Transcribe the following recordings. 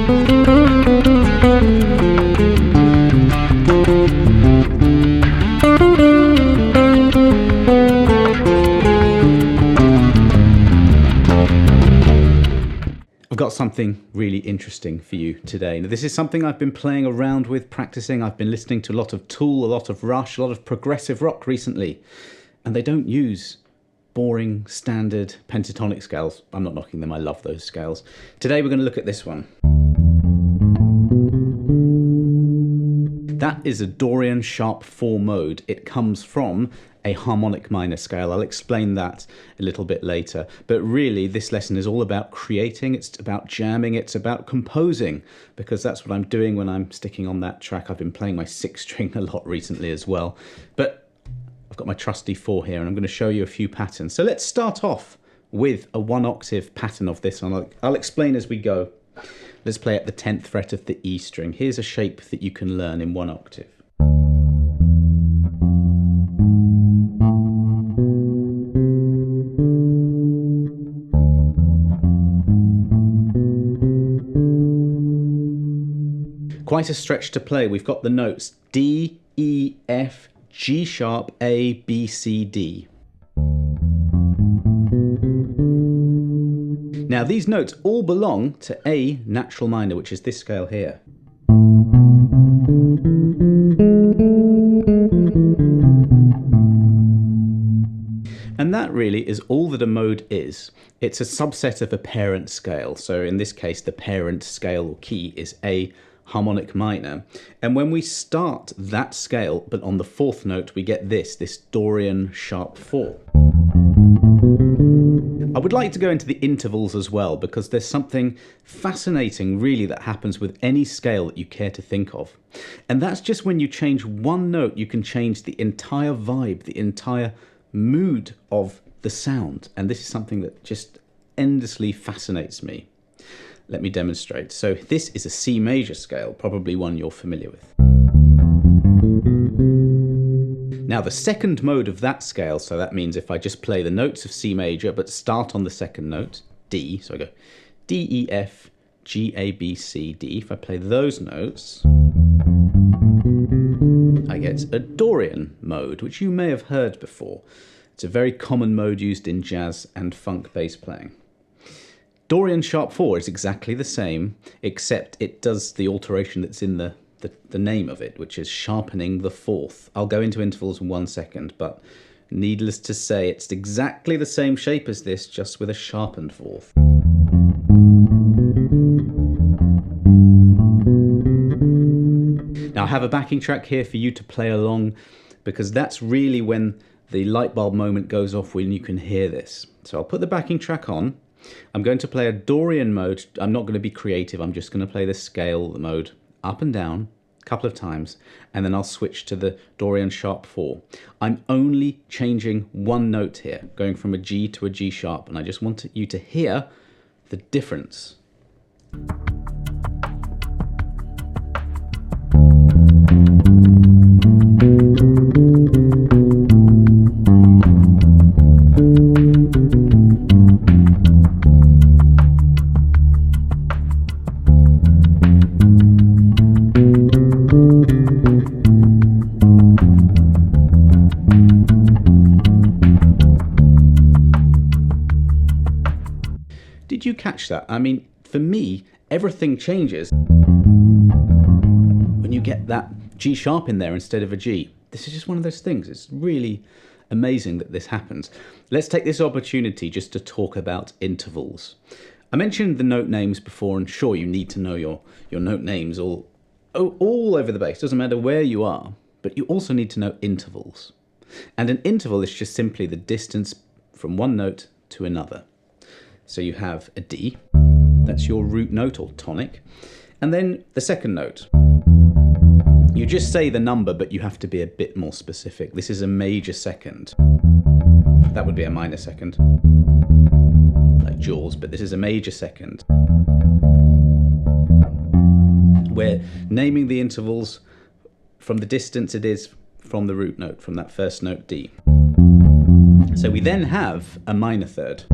I've got something really interesting for you today. Now, this is something I've been playing around with, practicing. I've been listening to a lot of Tool, a lot of Rush, a lot of progressive rock recently, and they don't use boring standard pentatonic scales. I'm not knocking them, I love those scales. Today we're going to look at this one. That is a Dorian sharp 4 mode. It comes from a harmonic minor scale. I'll explain that a little bit later. But really, this lesson is all about creating, it's about jamming, it's about composing, because that's what I'm doing when I'm sticking on that track. I've been playing my 6-string a lot recently as well. But I've got my trusty 4 here, and I'm going to show you a few patterns. So let's start off with a 1-octave pattern of this one. I'll explain as we go. Let's play at the 10th fret of the E string. Here's a shape that you can learn in 1 octave. Quite a stretch to play. We've got the notes D, E, F, G sharp, A, B, C, D. Now these notes all belong to A natural minor, which is this scale here. And that really is all that a mode is. It's a subset of a parent scale. So in this case, the parent scale or key is A harmonic minor. And when we start that scale, but on the 4th note, we get this Dorian sharp 4. I would like to go into the intervals as well, because there's something fascinating really that happens with any scale that you care to think of. And that's just when you change one note, you can change the entire vibe, the entire mood of the sound. And this is something that just endlessly fascinates me. Let me demonstrate. So this is a C major scale, probably one you're familiar with. Now the 2nd mode of that scale, so that means if I just play the notes of C major but start on the 2nd note, D, so I go D, E, F, G, A, B, C, D. If I play those notes, I get a Dorian mode, which you may have heard before. It's a very common mode used in jazz and funk bass playing. Dorian sharp 4 is exactly the same, except it does the alteration that's in the name of it, which is sharpening the 4th. I'll go into intervals in 1 second, but needless to say, it's exactly the same shape as this, just with a sharpened 4th. Now I have a backing track here for you to play along, because that's really when the light bulb moment goes off, when you can hear this. So I'll put the backing track on. I'm going to play a Dorian mode. I'm not going to be creative. I'm just going to play the scale, the mode, up and down a couple of times, and then I'll switch to the Dorian sharp 4. I'm only changing one note here, going from a G to a G sharp, and I just want you to hear the difference. Did you catch that? I mean, for me, everything changes when you get that G sharp in there instead of a G. This is just one of those things. It's really amazing that this happens. Let's take this opportunity just to talk about intervals. I mentioned the note names before, and sure, you need to know your note names all over the bass. Doesn't matter where you are, but you also need to know intervals. And an interval is just simply the distance from one note to another. So you have a D, that's your root note or tonic, and then the 2nd note. You just say the number, but you have to be a bit more specific. This is a major 2nd. That would be a minor 2nd, like Jaws, but this is a major 2nd. We're naming the intervals from the distance it is from the root note, from that 1st note D. So we then have a minor 3rd.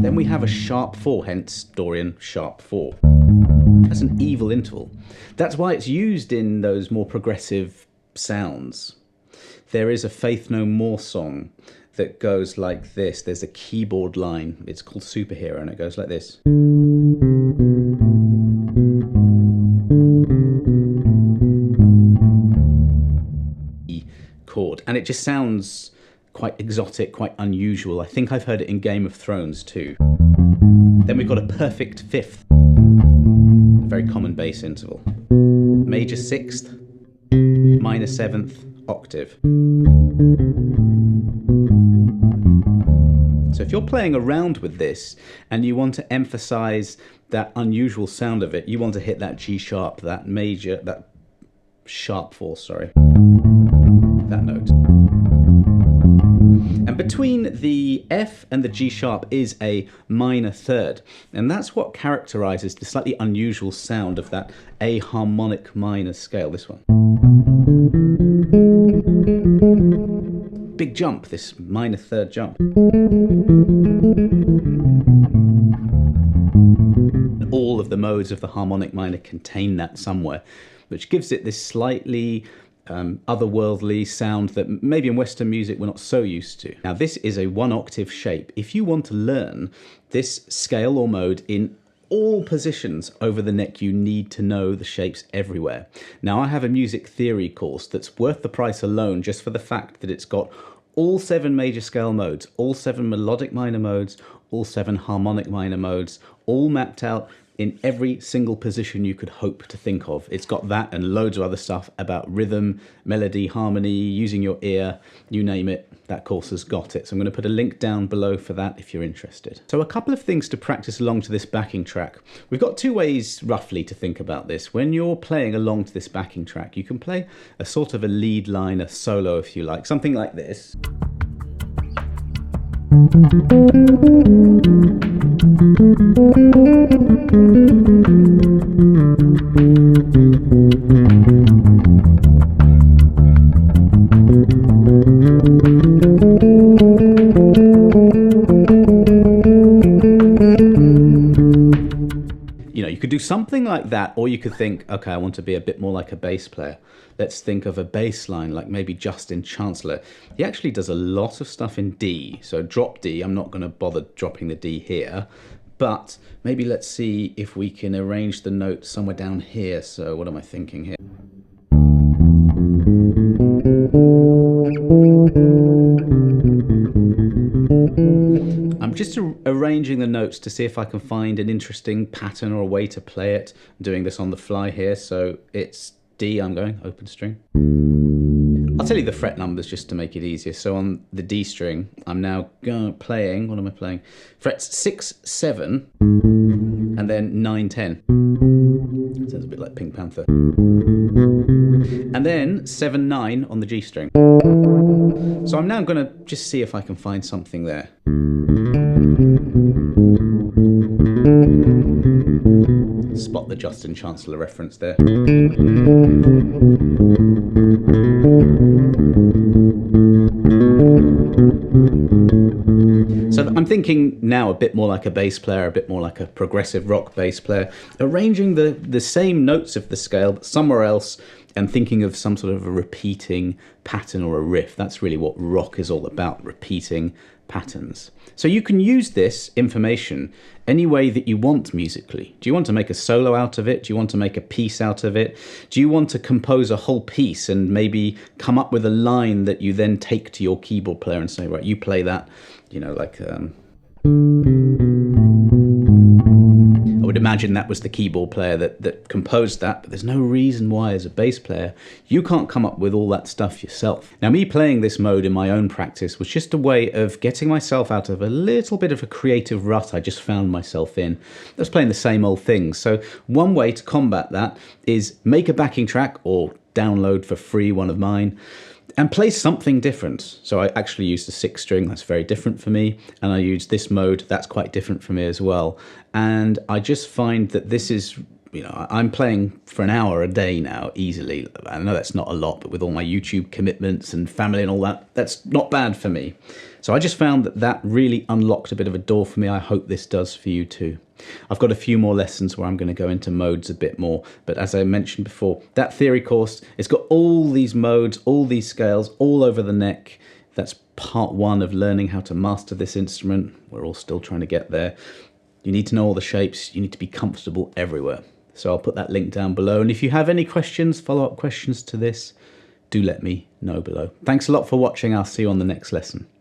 Then we have a sharp 4, hence Dorian sharp 4. That's an evil interval. That's why it's used in those more progressive sounds. There is a Faith No More song that goes like this. There's a keyboard line. It's called Superhero, and it goes like this. Chord, and it just sounds quite exotic, quite unusual. I think I've heard it in Game of Thrones too. Then we've got a perfect 5th, a very common bass interval. Major 6th, minor 7th, octave. So if you're playing around with this and you want to emphasize that unusual sound of it, you want to hit that G sharp, that major, that sharp 4, sorry, that note. And between the F and the G sharp is a minor 3rd, and that's what characterizes the slightly unusual sound of that A harmonic minor scale, this one. Big jump, this minor 3rd jump. And all of the modes of the harmonic minor contain that somewhere, which gives it this slightly otherworldly sound that maybe in Western music we're not so used to. Now this is a 1 octave shape. If you want to learn this scale or mode in all positions over the neck, you need to know the shapes everywhere. Now I have a music theory course that's worth the price alone just for the fact that it's got all 7 major scale modes, all 7 melodic minor modes, all 7 harmonic minor modes, all mapped out in every single position you could hope to think of. It's got that and loads of other stuff about rhythm, melody, harmony, using your ear, you name it, that course has got it. So I'm going to put a link down below for that if you're interested. So a couple of things to practice along to this backing track. We've got 2 ways roughly to think about this. When you're playing along to this backing track, you can play a sort of a lead line, a solo if you like, something like this. You know, you could do something like that, or you could think, okay, I want to be a bit more like a bass player. Let's think of a bass line like maybe Justin Chancellor. He actually does a lot of stuff in D, so drop D. I'm not going to bother dropping the D here, but maybe let's see if we can arrange the note somewhere down here. So what am I thinking here? I'm just arranging the notes to see if I can find an interesting pattern or a way to play it. I'm doing this on the fly here, so it's D, I'm going, open string. I'll tell you the fret numbers just to make it easier. So on the D string, I'm now playing, what am I playing? Frets 6, 7, and then 9, 10. Sounds a bit like Pink Panther. And then 7, 9 on the G string. So I'm now going to just see if I can find something there. Spot the Justin Chancellor reference there. So I'm thinking now a bit more like a bass player, a bit more like a progressive rock bass player, arranging the same notes of the scale but somewhere else, and thinking of some sort of a repeating pattern or a riff. That's really what rock is all about, repeating patterns. So you can use this information any way that you want musically. Do you want to make a solo out of it? Do you want to make a piece out of it? Do you want to compose a whole piece and maybe come up with a line that you then take to your keyboard player and say, right, you play that, you know, like... I would imagine that was the keyboard player that composed that, but there's no reason why as a bass player you can't come up with all that stuff yourself. Now me playing this mode in my own practice was just a way of getting myself out of a little bit of a creative rut I just found myself in. I was playing the same old things. So one way to combat that is make a backing track or download for free one of mine and play something different. So I actually used the 6 string, that's very different for me, and I used this mode, that's quite different for me as well. And I just find that this is I'm playing for an hour a day now, easily. I know that's not a lot, but with all my YouTube commitments and family and all that, that's not bad for me. So I just found that really unlocked a bit of a door for me. I hope this does for you too. I've got a few more lessons where I'm going to go into modes a bit more, but as I mentioned before, that theory course, it's got all these modes, all these scales, all over the neck. That's part one of learning how to master this instrument. We're all still trying to get there. You need to know all the shapes. You need to be comfortable everywhere. So I'll put that link down below. And if you have any questions, follow-up questions to this, do let me know below. Thanks a lot for watching. I'll see you on the next lesson.